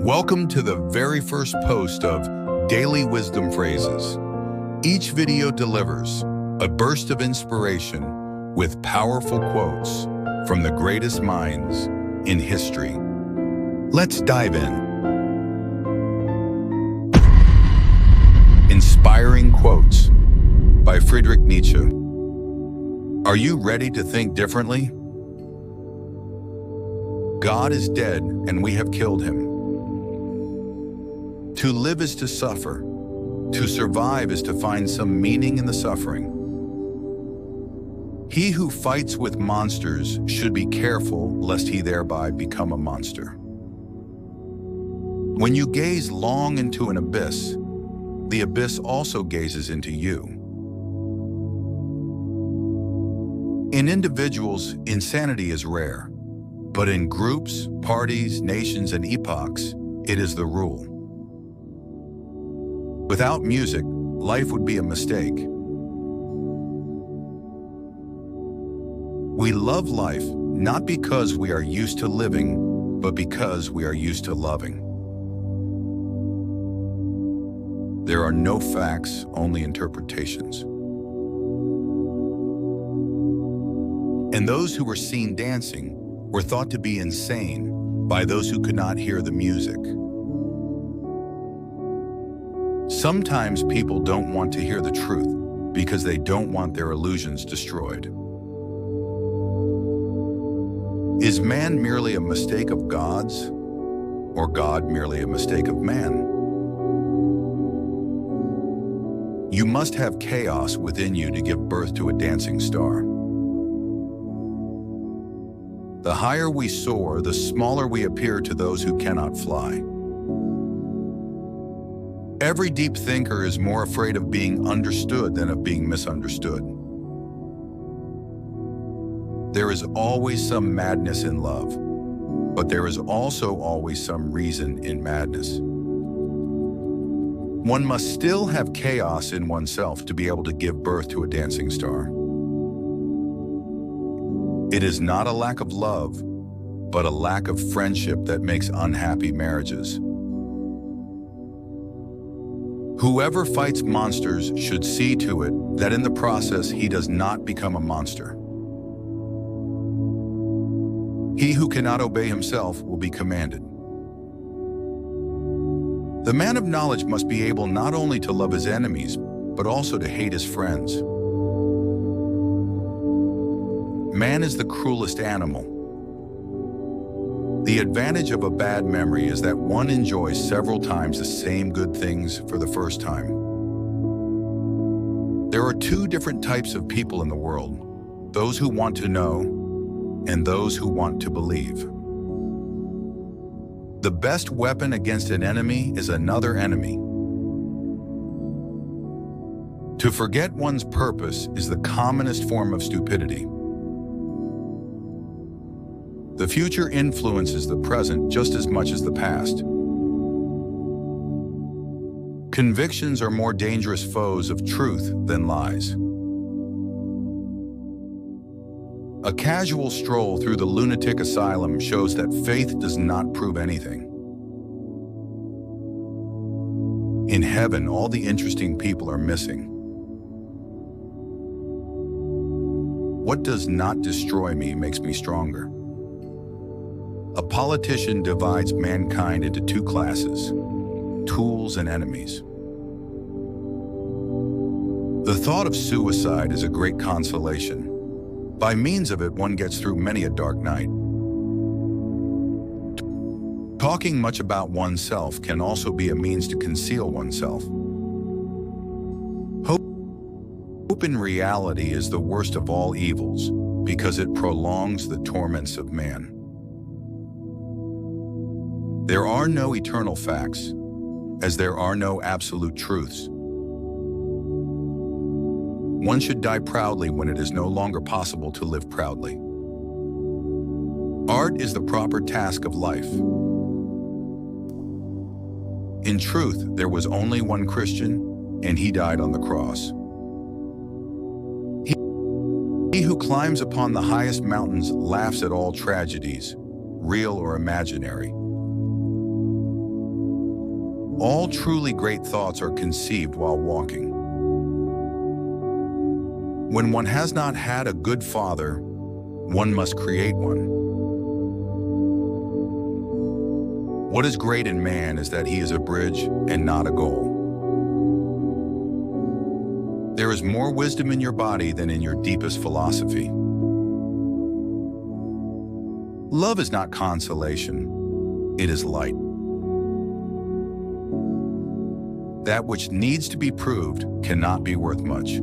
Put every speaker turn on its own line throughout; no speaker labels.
Welcome to the very first post of Daily Wisdom Phrases. Each video delivers a burst of inspiration with powerful quotes from the greatest minds in history. Let's dive in. Inspiring Quotes by Friederich Nietzsche. Are you ready to think differently? God is dead and we have killed him. To live is to suffer. To survive is to find some meaning in the suffering. He who fights with monsters should be careful lest he thereby become a monster. When you gaze long into an abyss, the abyss also gazes into you. In individuals, insanity is rare, but in groups, parties, nations, and epochs, it is the rule. Without music, life would be a mistake. We love life not because we are used to living, but because we are used to loving. There are no facts, only interpretations. And those who were seen dancing were thought to be insane by those who could not hear the music. Sometimes people don't want to hear the truth because they don't want their illusions destroyed. Is man merely a mistake of God's, or God merely a mistake of man? You must have chaos within you to give birth to a dancing star. The higher we soar, the smaller we appear to those who cannot fly. Every deep thinker is more afraid of being understood than of being misunderstood. There is always some madness in love, but there is also always some reason in madness. One must still have chaos in oneself to be able to give birth to a dancing star. It is not a lack of love, but a lack of friendship that makes unhappy marriages. Whoever fights monsters should see to it that in the process he does not become a monster. He who cannot obey himself will be commanded. The man of knowledge must be able not only to love his enemies, but also to hate his friends. Man is the cruelest animal. The advantage of a bad memory is that one enjoys several times the same good things for the first time. There are two different types of people in the world, those who want to know and those who want to believe. The best weapon against an enemy is another enemy. To forget one's purpose is the commonest form of stupidity. The future influences the present just as much as the past. Convictions are more dangerous foes of truth than lies. A casual stroll through the lunatic asylum shows that faith does not prove anything. In heaven, all the interesting people are missing. What does not destroy me makes me stronger. A politician divides mankind into two classes, tools and enemies. The thought of suicide is a great consolation. By means of it, one gets through many a dark night. Talking much about oneself can also be a means to conceal oneself. Hope in reality is the worst of all evils because it prolongs the torments of man. There are no eternal facts, as there are no absolute truths. One should die proudly when it is no longer possible to live proudly. Art is the proper task of life. In truth, there was only one Christian, and he died on the cross. He who climbs upon the highest mountains laughs at all tragedies, real or imaginary. All truly great thoughts are conceived while walking. When one has not had a good father, one must create one. What is great in man is that he is a bridge and not a goal. There is more wisdom in your body than in your deepest philosophy. Love is not consolation, it is light. That which needs to be proved cannot be worth much.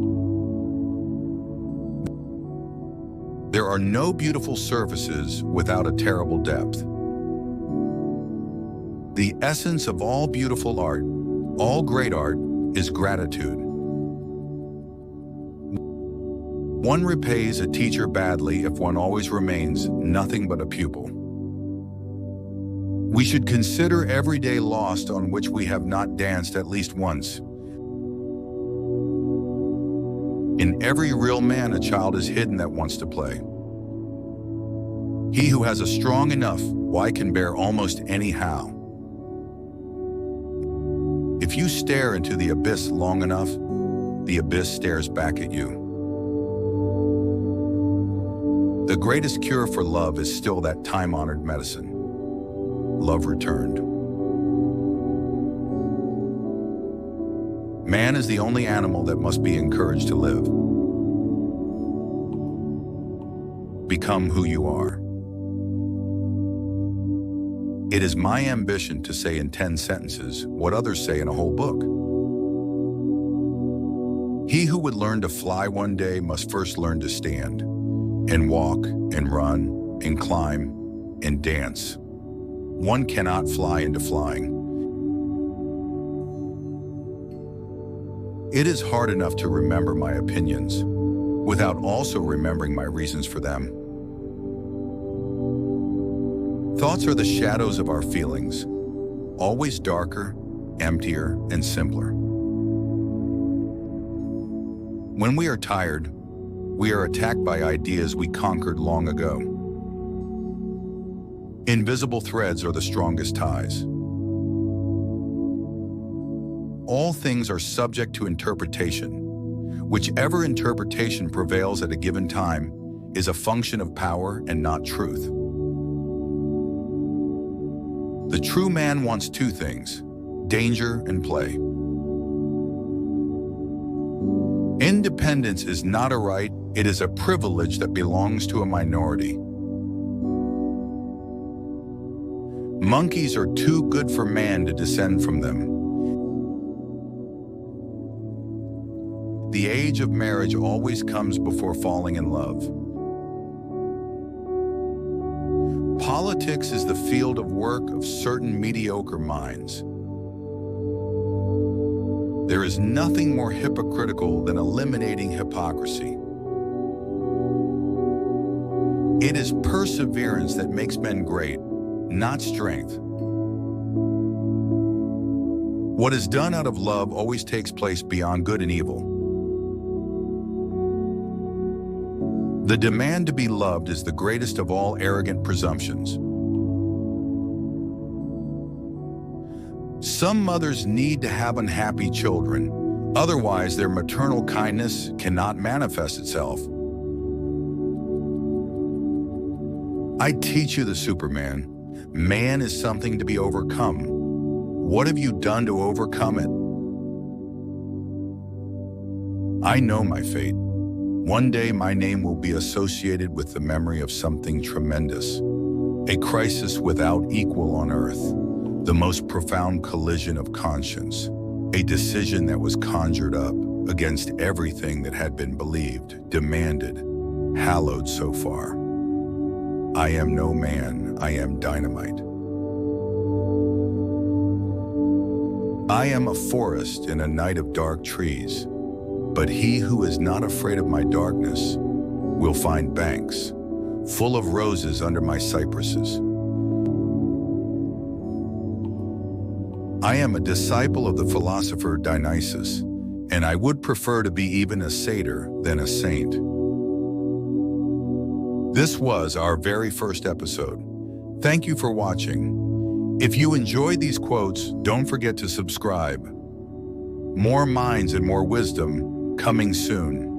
There are no beautiful surfaces without a terrible depth. The essence of all beautiful art, all great art, is gratitude. One repays a teacher badly if one always remains nothing but a pupil. We should consider every day lost on which we have not danced at least once. In every real man, a child is hidden that wants to play. He who has a strong enough why can bear almost any how. If you stare into the abyss long enough, the abyss stares back at you. The greatest cure for love is still that time-honored medicine. Love returned. Man is the only animal that must be encouraged to live. Become who you are. It is my ambition to say in 10 sentences what others say in a whole book. He who would learn to fly one day must first learn to stand, and walk, and run, and climb, and dance. One cannot fly into flying. It is hard enough to remember my opinions without also remembering my reasons for them. Thoughts are the shadows of our feelings, always darker, emptier, and simpler. When we are tired, we are attacked by ideas we conquered long ago. Invisible threads are the strongest ties. All things are subject to interpretation. Whichever interpretation prevails at a given time is a function of power and not truth. The true man wants two things: danger and play. Independence is not a right, it is a privilege that belongs to a minority. Monkeys are too good for man to descend from them. The age of marriage always comes before falling in love. Politics is the field of work of certain mediocre minds. There is nothing more hypocritical than eliminating hypocrisy. It is perseverance that makes men great, not strength. What is done out of love always takes place beyond good and evil. The demand to be loved is the greatest of all arrogant presumptions. Some mothers need to have unhappy children, otherwise their maternal kindness cannot manifest itself. I teach you the Superman. Man is something to be overcome. What have you done to overcome it? I know my fate. One day my name will be associated with the memory of something tremendous, a crisis without equal on earth, the most profound collision of conscience, a decision that was conjured up against everything that had been believed, demanded, hallowed so far. I am no man, I am dynamite. I am a forest in a night of dark trees, but he who is not afraid of my darkness will find banks full of roses under my cypresses. I am a disciple of the philosopher Dionysius, and I would prefer to be even a satyr than a saint. This was our very first episode. Thank you for watching. If you enjoyed these quotes, don't forget to subscribe. More minds and more wisdom coming soon.